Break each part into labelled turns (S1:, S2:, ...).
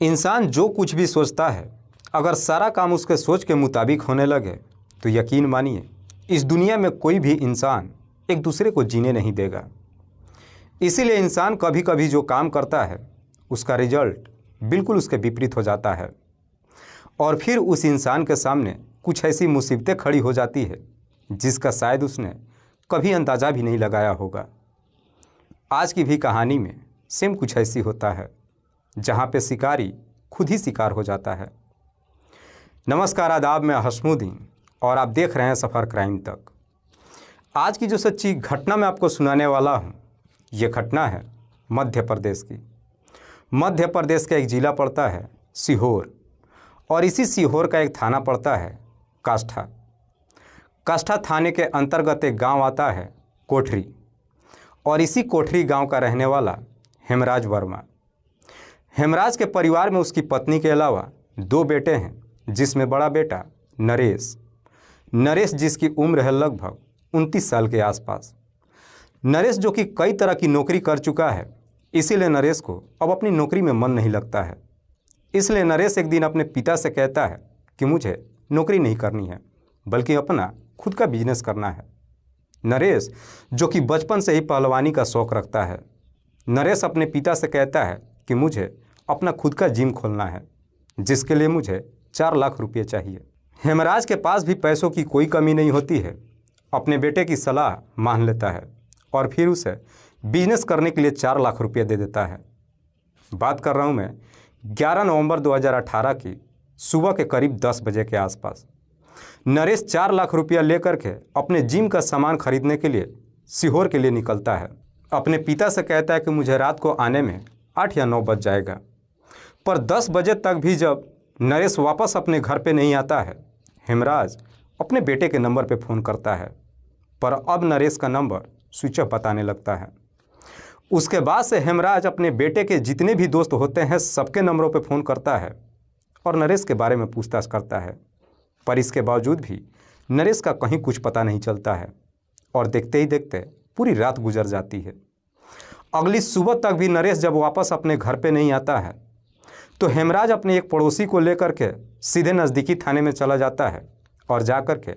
S1: इंसान जो कुछ भी सोचता है, अगर सारा काम उसके सोच के मुताबिक होने लगे तो यकीन मानिए इस दुनिया में कोई भी इंसान एक दूसरे को जीने नहीं देगा। इसीलिए इंसान कभी कभी जो काम करता है उसका रिजल्ट बिल्कुल उसके विपरीत हो जाता है और फिर उस इंसान के सामने कुछ ऐसी मुसीबतें खड़ी हो जाती है जिसका शायद उसने कभी अंदाज़ा भी नहीं लगाया होगा। आज की भी कहानी में सेम कुछ ऐसी होता है जहाँ पे शिकारी खुद ही शिकार हो जाता है। नमस्कार, आदाब, मैं हसमुद्दीन और आप देख रहे हैं सफ़र क्राइम तक। आज की जो सच्ची घटना मैं आपको सुनाने वाला हूँ, ये घटना है मध्य प्रदेश की। मध्य प्रदेश का एक ज़िला पड़ता है सीहोर और इसी सीहोर का एक थाना पड़ता है काष्ठा। काष्ठा थाने के अंतर्गत एक गांव आता है कोठरी और इसी कोठरी गांव का रहने वाला हेमराज वर्मा। हेमराज के परिवार में उसकी पत्नी के अलावा 2 बेटे हैं, जिसमें बड़ा बेटा नरेश जिसकी उम्र है लगभग 29 साल के आसपास। नरेश जो कि कई तरह की नौकरी कर चुका है, इसीलिए नरेश को अब अपनी नौकरी में मन नहीं लगता है। इसलिए नरेश एक दिन अपने पिता से कहता है कि मुझे नौकरी नहीं करनी है बल्कि अपना खुद का बिजनेस करना है। नरेश जो कि बचपन से ही पहलवानी का शौक़ रखता है, नरेश अपने पिता से कहता है कि मुझे अपना खुद का जिम खोलना है, जिसके लिए मुझे 4 लाख रुपये चाहिए। हेमराज के पास भी पैसों की कोई कमी नहीं होती है। अपने बेटे की सलाह मान लेता है और फिर उसे बिजनेस करने के लिए 4 लाख रुपये दे देता है। बात कर रहा हूँ मैं 11 नवंबर 2018 की सुबह के करीब 10 बजे के आसपास। नरेश 4 लाख रुपया लेकर के अपने जिम का सामान खरीदने के लिए सीहोर के लिए निकलता है। अपने पिता से कहता है कि मुझे रात को आने में 8 या 9 बज जाएगा, पर 10 बजे तक भी जब नरेश वापस अपने घर पे नहीं आता है, हेमराज अपने बेटे के नंबर पे फ़ोन करता है, पर अब नरेश का नंबर स्विच ऑफ बताने लगता है। उसके बाद से हेमराज अपने बेटे के जितने भी दोस्त होते हैं सबके नंबरों पे फ़ोन करता है और नरेश के बारे में पूछताछ करता है, पर इसके बावजूद भी नरेश का कहीं कुछ पता नहीं चलता है और देखते ही देखते पूरी रात गुजर जाती है। अगली सुबह तक भी नरेश जब वापस अपने घर पे नहीं आता है तो हेमराज अपने एक पड़ोसी को लेकर के सीधे नज़दीकी थाने में चला जाता है और जाकर के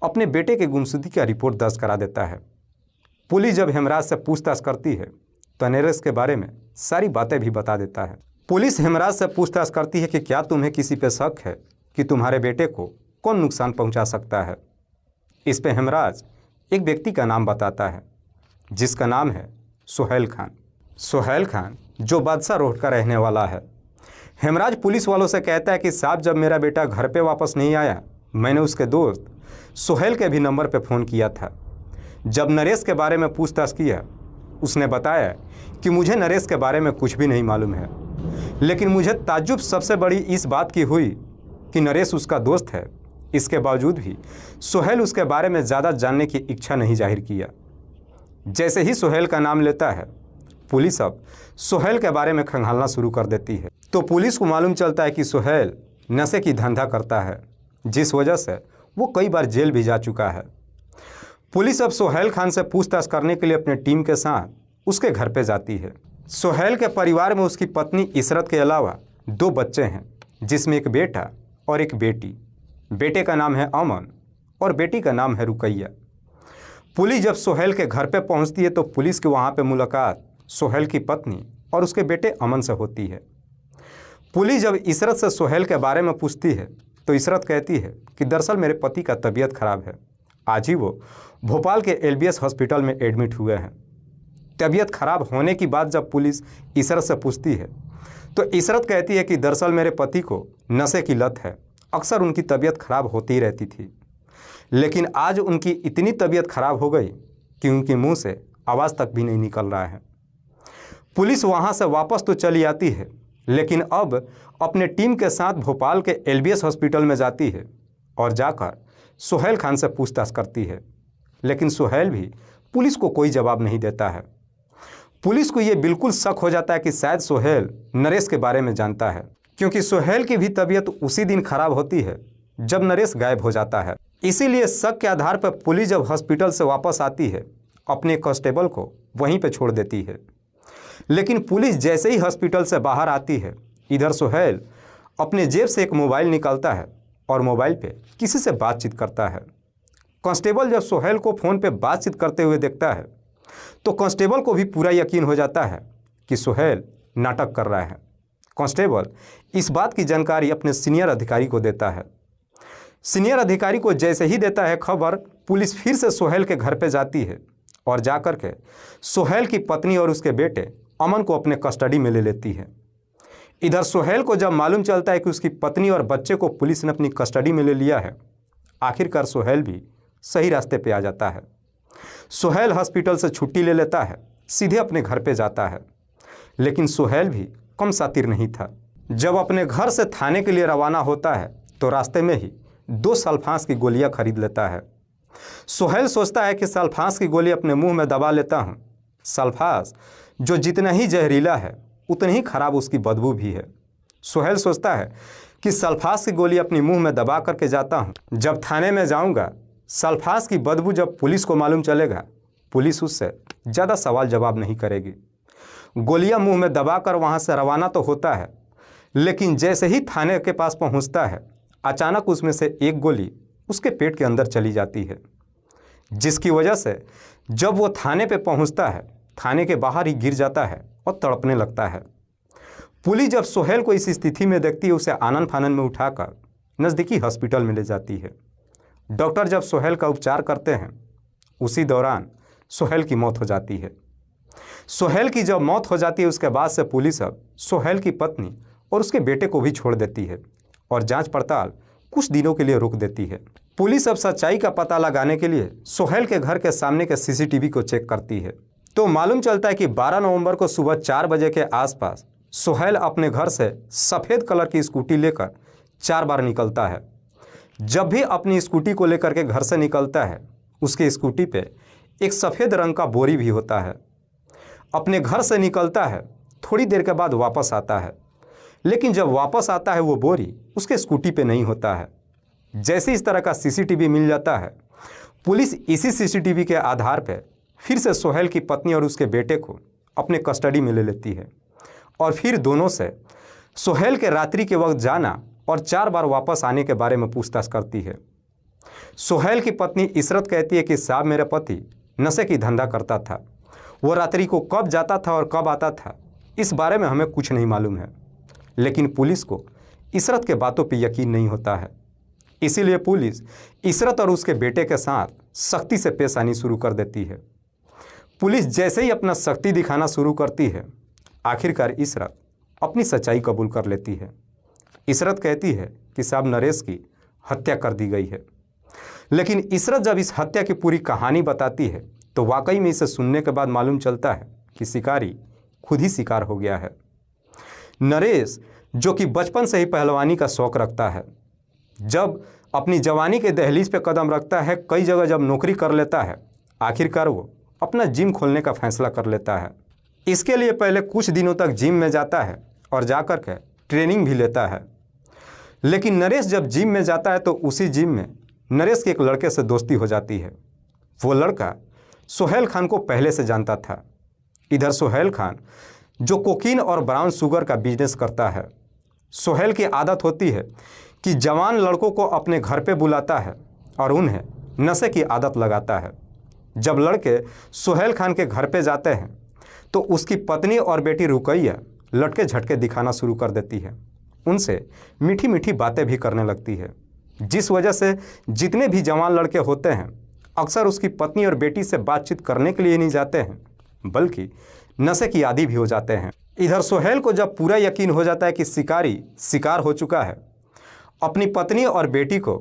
S1: अपने बेटे के गुमशुदगी का रिपोर्ट दर्ज करा देता है। पुलिस जब हेमराज से पूछताछ करती है तो नरेश के बारे में सारी बातें भी बता देता है। पुलिस हेमराज से पूछताछ करती है कि क्या तुम्हें किसी पे शक है कि तुम्हारे बेटे को कौन नुकसान पहुंचा सकता है। इस पे हेमराज एक व्यक्ति का नाम बताता है जिसका नाम है सोहेल खान। सोहेल खान जो बादशाह रोड का रहने वाला है। हेमराज पुलिस वालों से कहता है कि साहब, जब मेरा बेटा घर पे वापस नहीं आया, मैंने उसके दोस्त सोहेल के भी नंबर पे फ़ोन किया था। जब नरेश के बारे में पूछताछ किया, उसने बताया कि मुझे नरेश के बारे में कुछ भी नहीं मालूम है, लेकिन मुझे ताज्जुब सबसे बड़ी इस बात की हुई कि नरेश उसका दोस्त है। इसके बावजूद भी सोहेल उसके बारे में ज़्यादा जानने की इच्छा नहीं जाहिर किया। जैसे ही सोहेल का नाम लेता है, पुलिस अब सोहेल के बारे में खंगालना शुरू कर देती है। तो पुलिस को मालूम चलता है कि सोहेल नशे की धंधा करता है, जिस वजह से वो कई बार जेल भी जा चुका है। पुलिस अब सोहेल खान से पूछताछ करने के लिए अपने टीम के साथ उसके घर पे जाती है। सोहेल के परिवार में उसकी पत्नी इशरत के अलावा 2 बच्चे हैं, जिसमें एक बेटा और एक बेटी। बेटे का नाम है अमन और बेटी का नाम है रुकैया। पुलिस जब सोहेल के घर पे पहुंचती है तो पुलिस की वहां पे मुलाकात सोहेल की पत्नी और उसके बेटे अमन से होती है। पुलिस जब इशरत से सोहेल के बारे में पूछती है तो इशरत कहती है कि दरअसल मेरे पति का तबीयत खराब है, आज ही वो भोपाल के LBS हॉस्पिटल में एडमिट हुए हैं। तबीयत खराब होने की बात जब पुलिस इशरत से पूछती है तो इशरत कहती है कि दरअसल मेरे पति को नशे की लत है, अक्सर उनकी तबीयत खराब होती ही रहती थी, लेकिन आज उनकी इतनी तबीयत खराब हो गई कि उनके मुंह से आवाज़ तक भी नहीं निकल रहा है। पुलिस वहां से वापस तो चली आती है, लेकिन अब अपने टीम के साथ भोपाल के LBS हॉस्पिटल में जाती है और जाकर सोहेल खान से पूछताछ करती है, लेकिन सोहेल भी पुलिस को कोई जवाब नहीं देता है। पुलिस को ये बिल्कुल शक हो जाता है कि शायद सोहेल नरेश के बारे में जानता है, क्योंकि सोहेल की भी तबीयत उसी दिन खराब होती है जब नरेश गायब हो जाता है। इसीलिए शक के आधार पर पुलिस जब हॉस्पिटल से वापस आती है, अपने कांस्टेबल को वहीं पर छोड़ देती है। लेकिन पुलिस जैसे ही हॉस्पिटल से बाहर आती है इधर सुहेल अपने जेब से एक मोबाइल निकालता है और मोबाइल पे किसी से बातचीत करता है। कांस्टेबल जब सुहेल को फ़ोन पे बातचीत करते हुए देखता है तो कांस्टेबल को भी पूरा यकीन हो जाता है कि सुहेल नाटक कर रहा है। कांस्टेबल इस बात की जानकारी अपने सीनियर अधिकारी को देता है। सीनियर अधिकारी को जैसे ही देता है खबर, पुलिस फिर से सुहेल के घर पे जाती है और जाकर के सुहेल की पत्नी और उसके बेटे अमन को अपने कस्टडी में ले लेती है। इधर सुहेल को जब मालूम चलता है कि उसकी पत्नी और बच्चे को पुलिस ने अपनी कस्टडी में ले लिया है, आखिरकार सुहेल भी सही रास्ते पे आ जाता है। सुहेल हॉस्पिटल से छुट्टी ले लेता है, सीधे अपने घर पे जाता है। लेकिन सुहेल भी कम शातिर नहीं था। जब अपने घर से थाने के लिए रवाना होता है तो रास्ते में ही 2 सल्फास की गोलियां खरीद लेता है। सुहेल सोचता है कि सल्फास की गोली अपने मुंह में दबा लेता हूं। सल्फास जो जितना ही जहरीला है उतनी ही खराब उसकी बदबू भी है। सुहेल सोचता है कि सल्फास की गोली अपने मुंह में दबा करके जाता हूं। जब थाने में जाऊंगा, सल्फास की बदबू जब पुलिस को मालूम चलेगा, पुलिस उससे ज़्यादा सवाल जवाब नहीं करेगी। गोलियां मुंह में दबाकर वहां से रवाना तो होता है, लेकिन जैसे ही थाने के पास पहुंचता है, अचानक उसमें से एक गोली उसके पेट के अंदर चली जाती है, जिसकी वजह से जब वो थाने पे पहुंचता है, थाने के बाहर ही गिर जाता है और तड़पने लगता है। पुलिस जब सुहेल को इस स्थिति में देखती है, उसे आनन फानन में उठाकर नज़दीकी हॉस्पिटल में ले जाती है। डॉक्टर जब सुहेल का उपचार करते हैं, उसी दौरान सुहेल की मौत हो जाती है। सुहेल की जब मौत हो जाती है, उसके बाद से पुलिस अब सुहेल की पत्नी और उसके बेटे को भी छोड़ देती है और जांच पड़ताल कुछ दिनों के लिए रोक देती है। पुलिस अब सच्चाई का पता लगाने के लिए सुहेल के घर के सामने के सीसीटीवी को चेक करती है तो मालूम चलता है कि 12 नवंबर को सुबह 4 बजे के आसपास सुहेल अपने घर से सफ़ेद कलर की स्कूटी लेकर 4 बार निकलता है। जब भी अपनी स्कूटी को लेकर के घर से निकलता है, उसकी स्कूटी पे एक सफ़ेद रंग का बोरी भी होता है। अपने घर से निकलता है, थोड़ी देर के बाद वापस आता है, लेकिन जब वापस आता है वो बोरी उसके स्कूटी पे नहीं होता है। जैसे इस तरह का सीसीटीवी मिल जाता है, पुलिस इसी सीसीटीवी के आधार पर फिर से सुहेल की पत्नी और उसके बेटे को अपने कस्टडी में ले लेती है और फिर दोनों से सुहेल के रात्रि के वक्त जाना और 4 बार वापस आने के बारे में पूछताछ करती है। सुहेल की पत्नी इशरत कहती है कि साहब, मेरा पति नशे की धंधा करता था, वो रात्रि को कब जाता था और कब आता था इस बारे में हमें कुछ नहीं मालूम है। लेकिन पुलिस को इशरत के बातों पर यकीन नहीं होता है, इसीलिए पुलिस इशरत और उसके बेटे के साथ सख्ती से पेश आनी शुरू कर देती है। पुलिस जैसे ही अपना सख्ती दिखाना शुरू करती है, आखिरकार इशरत अपनी सच्चाई कबूल कर लेती है। इशरत कहती है कि साहब, नरेश की हत्या कर दी गई है। लेकिन इशरत जब इस हत्या की पूरी कहानी बताती है तो वाकई में इसे सुनने के बाद मालूम चलता है कि शिकारी खुद ही शिकार हो गया है। नरेश, जो कि बचपन से ही पहलवानी का शौक़ रखता है, जब अपनी जवानी के दहलीज पे कदम रखता है, कई जगह जब नौकरी कर लेता है, आखिरकार वो अपना जिम खोलने का फैसला कर लेता है। इसके लिए पहले कुछ दिनों तक जिम में जाता है और जाकर के ट्रेनिंग भी लेता है। लेकिन नरेश जब जिम में जाता है तो उसी जिम में नरेश के एक लड़के से दोस्ती हो जाती है। वो लड़का सुहेल खान को पहले से जानता था। इधर सुहेल खान जो कोकीन और ब्राउन शुगर का बिजनेस करता है। सुहेल की आदत होती है कि जवान लड़कों को अपने घर पे बुलाता है और उन्हें नशे की आदत लगाता है। जब लड़के सुहेल खान के घर पे जाते हैं तो उसकी पत्नी और बेटी रुकैया लटके झटके दिखाना शुरू कर देती है। उनसे मीठी मीठी बातें भी करने लगती है, जिस वजह से जितने भी जवान लड़के होते हैं अक्सर उसकी पत्नी और बेटी से बातचीत करने के लिए नहीं जाते हैं, बल्कि नशे की आदी भी हो जाते हैं। इधर सुहेल को जब पूरा यकीन हो जाता है कि शिकारी शिकार हो चुका है, अपनी पत्नी और बेटी को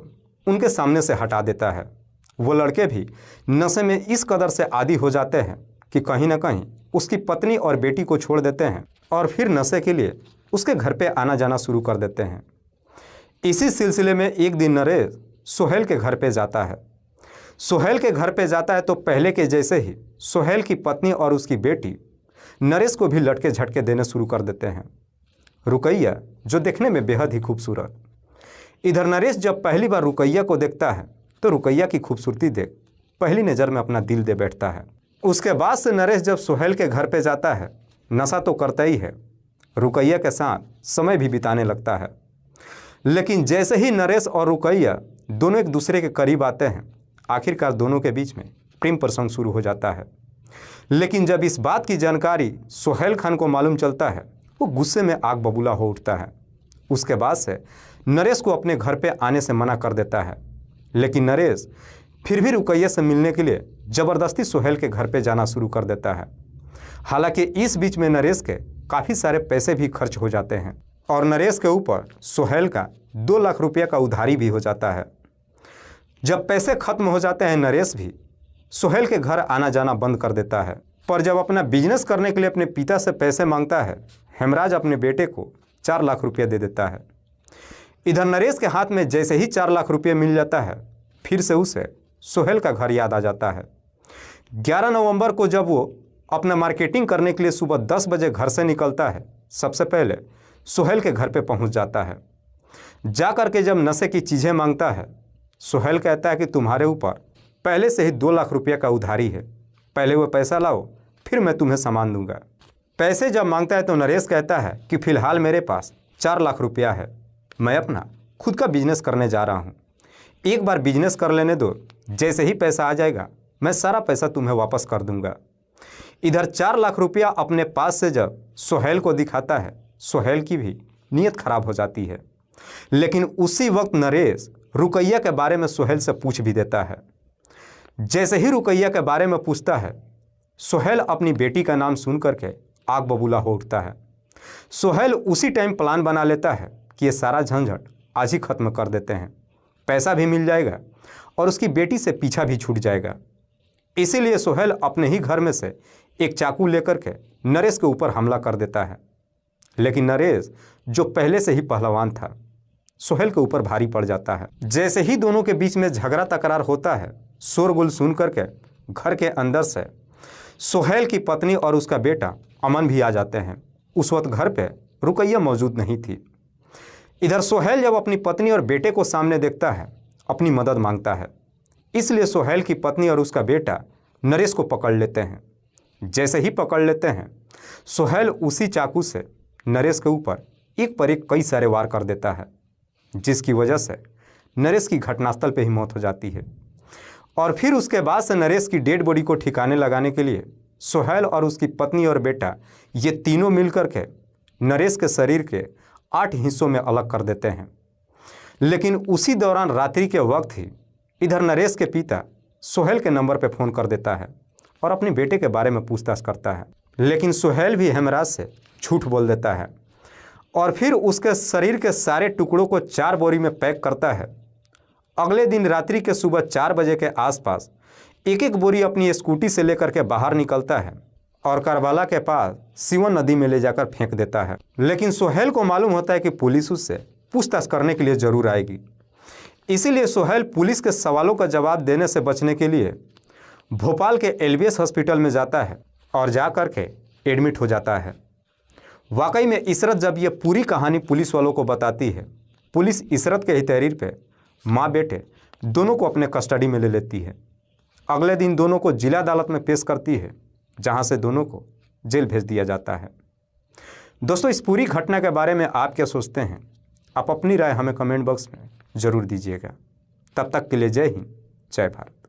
S1: उनके सामने से हटा देता है। वो लड़के भी नशे में इस कदर से आदी हो जाते हैं कि कहीं ना कहीं उसकी पत्नी और बेटी को छोड़ देते हैं और फिर नशे के लिए उसके घर पे आना जाना शुरू कर देते हैं। इसी सिलसिले में एक दिन नरेश सुहेल के घर पे जाता है। सुहेल के घर पे जाता है तो पहले के जैसे ही सुहेल की पत्नी और उसकी बेटी नरेश को भी लटके झटके देने शुरू कर देते हैं। रुकैया जो देखने में बेहद ही खूबसूरत। इधर नरेश जब पहली बार रुकैया को देखता है तो रुकैया की खूबसूरती देख पहली नज़र में अपना दिल दे बैठता है। उसके बाद से नरेश जब सुहेल के घर पे जाता है, नशा तो करता ही है, रुकैया के साथ समय भी बिताने लगता है। लेकिन जैसे ही नरेश और रुकैया दोनों एक दूसरे के करीब आते हैं, आखिरकार दोनों के बीच में प्रेम प्रसंग शुरू हो जाता है। लेकिन जब इस बात की जानकारी सोहेल खान को मालूम चलता है, वो गुस्से में आग बबूला हो उठता है। उसके बाद से नरेश को अपने घर पे आने से मना कर देता है। लेकिन नरेश फिर भी रुकैया से मिलने के लिए ज़बरदस्ती सोहेल के घर पे जाना शुरू कर देता है। हालांकि इस बीच में नरेश के काफ़ी सारे पैसे भी खर्च हो जाते हैं और नरेश के ऊपर सोहेल का 2 लाख रुपये का उधारी भी हो जाता है। जब पैसे खत्म हो जाते हैं, नरेश भी सोहेल के घर आना जाना बंद कर देता है। पर जब अपना बिजनेस करने के लिए अपने पिता से पैसे मांगता है, हेमराज अपने बेटे को 4 लाख रुपये दे देता है। इधर नरेश के हाथ में जैसे ही 4 लाख रुपये मिल जाता है, फिर से उसे सोहेल का घर याद आ जाता है। 11 नवंबर को जब वो अपना मार्केटिंग करने के लिए सुबह 10 बजे घर से निकलता है, सबसे पहले सोहेल के घर पे पहुंच जाता है। जा कर के जब नशे की चीज़ें मांगता है, सोहेल कहता है कि तुम्हारे ऊपर पहले से ही 2 लाख रुपये का उधारी है, पहले वो पैसा लाओ, फिर मैं तुम्हें सामान दूंगा। पैसे जब मांगता है तो नरेश कहता है कि फ़िलहाल मेरे पास 4 लाख रुपया है, मैं अपना खुद का बिजनेस करने जा रहा हूँ, एक बार बिजनेस कर लेने दो, जैसे ही पैसा आ जाएगा मैं सारा पैसा तुम्हें वापस कर दूंगा। इधर 4 लाख रुपया अपने पास से जब सोहेल को दिखाता है, सोहेल की भी नीयत खराब हो जाती है। लेकिन उसी वक्त नरेश रुकैया के बारे में सोहेल से पूछ भी देता है। जैसे ही रुकैया के बारे में पूछता है, सोहेल अपनी बेटी का नाम सुन करके आग बबूला हो उठता है। सोहेल उसी टाइम प्लान बना लेता है कि ये सारा झंझट आज ही खत्म कर देते हैं, पैसा भी मिल जाएगा और उसकी बेटी से पीछा भी छूट जाएगा। इसीलिए सोहेल अपने ही घर में से एक चाकू लेकर के नरेश के ऊपर हमला कर देता है। लेकिन नरेश जो पहले से ही पहलवान था, सोहेल के ऊपर भारी पड़ जाता है। जैसे ही दोनों के बीच में झगड़ा तकरार होता है, शोरगुल सुन करके घर के अंदर से सोहेल की पत्नी और उसका बेटा अमन भी आ जाते हैं। उस वक्त घर पे रुकैया मौजूद नहीं थी। इधर सोहेल जब अपनी पत्नी और बेटे को सामने देखता है, अपनी मदद मांगता है। इसलिए सोहेल की पत्नी और उसका बेटा नरेश को पकड़ लेते हैं। जैसे ही पकड़ लेते हैं, सोहेल उसी चाकू से नरेश के ऊपर एक पर एक कई सारे वार कर देता है, जिसकी वजह से नरेश की घटनास्थल पे ही मौत हो जाती है। और फिर उसके बाद से नरेश की डेड बॉडी को ठिकाने लगाने के लिए सोहेल और उसकी पत्नी और बेटा ये तीनों मिलकर के नरेश के शरीर के 8 हिस्सों में अलग कर देते हैं। लेकिन उसी दौरान रात्रि के वक्त ही इधर नरेश के पिता सोहेल के नंबर पर फ़ोन कर देता है और अपने बेटे के बारे में पूछताछ करता है। लेकिन सोहेल भी हेमराज से झूठ बोल देता है और फिर उसके शरीर के सारे टुकड़ों को 4 बोरी में पैक करता है। अगले दिन रात्रि के सुबह 4 बजे के आसपास एक एक बोरी अपनी स्कूटी से लेकर के बाहर निकलता है और करबाला के पास सिवन नदी में ले जाकर फेंक देता है। लेकिन सोहेल को मालूम होता है कि पुलिस उससे पूछताछ करने के लिए ज़रूर आएगी। इसीलिए सोहेल पुलिस के सवालों का जवाब देने से बचने के लिए भोपाल के एलबीएस हॉस्पिटल में जाता है और जा कर के एडमिट हो जाता है। वाकई में इशरत जब ये पूरी कहानी पुलिस वालों को बताती है, पुलिस इशरत के ही तहरीर पे माँ बेटे दोनों को अपने कस्टडी में ले लेती है। अगले दिन दोनों को जिला अदालत में पेश करती है, जहां से दोनों को जेल भेज दिया जाता है। दोस्तों, इस पूरी घटना के बारे में आप क्या सोचते हैं? आप अपनी राय हमें कमेंट बॉक्स में ज़रूर दीजिएगा। तब तक के लिए जय हिंद, जय भारत।